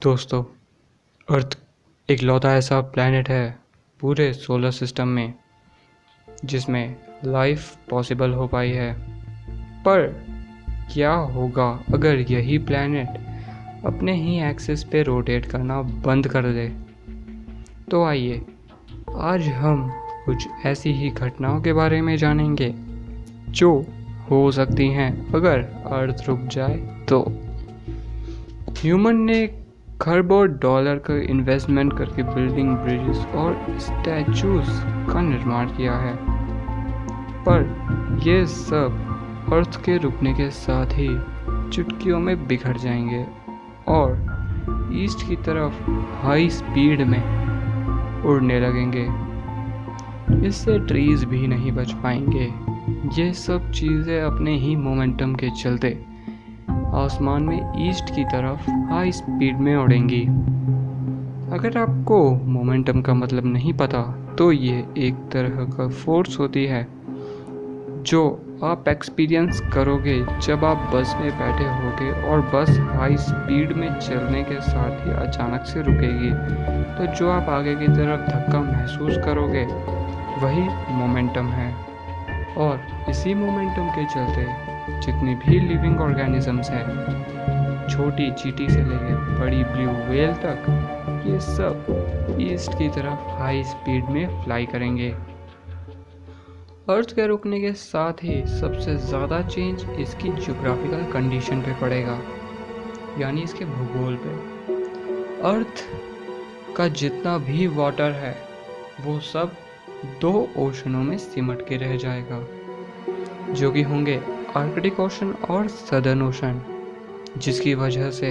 दोस्तों, अर्थ इकलौता ऐसा प्लैनेट है पूरे सोलर सिस्टम में जिसमें लाइफ पॉसिबल हो पाई है। पर क्या होगा अगर यही प्लैनेट अपने ही एक्सिस पे रोटेट करना बंद कर दे? तो आइए आज हम कुछ ऐसी ही घटनाओं के बारे में जानेंगे जो हो सकती हैं अगर अर्थ रुक जाए तो। ह्यूमन ने खरबों डॉलर का इन्वेस्टमेंट करके बिल्डिंग, ब्रिजेस और स्टैचूज का निर्माण किया है, पर ये सब अर्थ के रुकने के साथ ही चुटकियों में बिखर जाएंगे और ईस्ट की तरफ हाई स्पीड में उड़ने लगेंगे। इससे ट्रीज भी नहीं बच पाएंगे। ये सब चीज़ें अपने ही मोमेंटम के चलते आसमान में ईस्ट की तरफ हाई स्पीड में उड़ेंगी। अगर आपको मोमेंटम का मतलब नहीं पता तो ये एक तरह का फोर्स होती है जो आप एक्सपीरियंस करोगे जब आप बस में बैठे होगे और बस हाई स्पीड में चलने के साथ ही अचानक से रुकेगी। तो जो आप आगे की तरफ धक्का महसूस करोगे वही मोमेंटम है। और इसी मोमेंटम के चलते जितनी भी लिविंग ऑर्गेनिजम्स हैं, छोटी चींटी से लेकर बड़ी ब्लू व्हेल तक, ये सब ईस्ट की तरफ हाई स्पीड में फ्लाई करेंगे। अर्थ के रुकने के साथ ही सबसे ज़्यादा चेंज इसकी ज्योग्राफिकल कंडीशन पे पड़ेगा, यानी इसके भूगोल पे। अर्थ का जितना भी वाटर है वो सब दो ओशनों में सिमट के रह जाएगा, जो कि होंगे आर्कटिक ओशन और सदर्न ओशन, जिसकी वजह से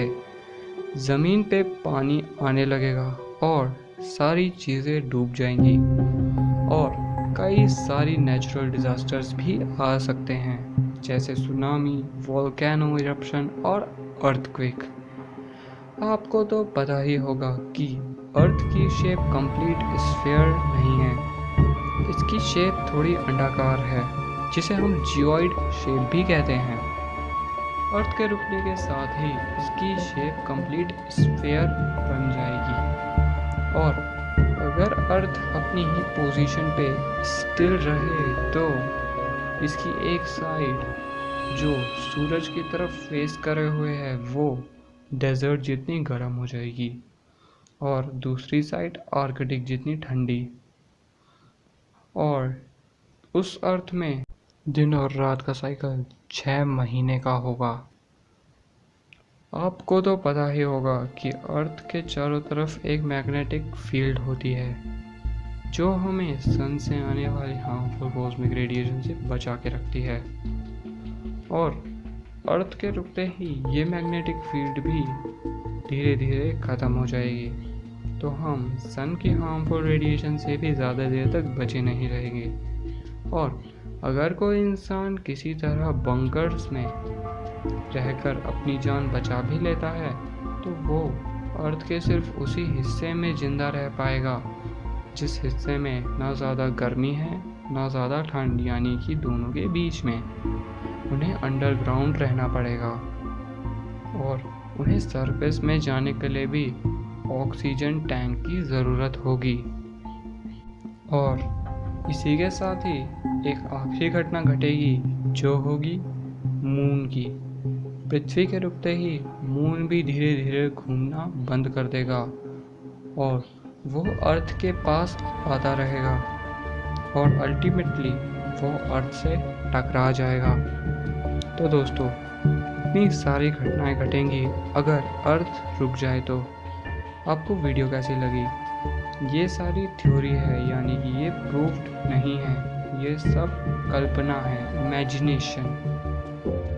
ज़मीन पे पानी आने लगेगा और सारी चीज़ें डूब जाएंगी और कई सारी नेचुरल डिज़ास्टर्स भी आ सकते हैं, जैसे सुनामी, वोल्केनो इरप्शन और अर्थक्वेक। आपको तो पता ही होगा कि अर्थ की शेप कंप्लीट स्फीयर नहीं है। इसकी शेप थोड़ी अंडाकार है, जिसे हम जियोइड शेप भी कहते हैं। अर्थ के रुकने के साथ ही इसकी शेप कंप्लीट स्फीयर बन जाएगी और अगर अर्थ अपनी ही पोजीशन पे स्टिल रहे तो इसकी एक साइड जो सूरज की तरफ फेस करे हुए है वो डेजर्ट जितनी गर्म हो जाएगी और दूसरी साइड आर्कटिक जितनी ठंडी। और उस अर्थ में दिन और रात का साइकिल 6 महीने का होगा। आपको तो पता ही होगा कि अर्थ के चारों तरफ एक मैग्नेटिक फील्ड होती है जो हमें सन से आने वाली हार्मफुल कॉस्मिक रेडिएशन से बचा के रखती है। और अर्थ के रुकते ही ये मैग्नेटिक फील्ड भी धीरे धीरे ख़त्म हो जाएगी, तो हम सन की हार्मफुल रेडिएशन से भी ज़्यादा देर तक बचे नहीं रहेंगे। और अगर कोई इंसान किसी तरह बंकर्स में रहकर अपनी जान बचा भी लेता है तो वो अर्थ के सिर्फ उसी हिस्से में ज़िंदा रह पाएगा जिस हिस्से में ना ज़्यादा गर्मी है ना ज़्यादा ठंड, यानी कि दोनों के बीच में। उन्हें अंडरग्राउंड रहना पड़ेगा और उन्हें सरफेस में जाने के लिए भी ऑक्सीजन टैंक की ज़रूरत होगी। और इसी के साथ ही एक आखिरी घटना घटेगी जो होगी मून की। पृथ्वी के रुकते ही मून भी धीरे धीरे घूमना बंद कर देगा और वो अर्थ के पास आता रहेगा और अल्टीमेटली वो अर्थ से टकरा जाएगा। तो दोस्तों, इतनी सारी घटनाएं घटेंगी अगर अर्थ रुक जाए तो। आपको वीडियो कैसी लगी? ये सारी थ्योरी है, यानी कि ये प्रूफ्ड नहीं है, ये सब कल्पना है, इमेजिनेशन।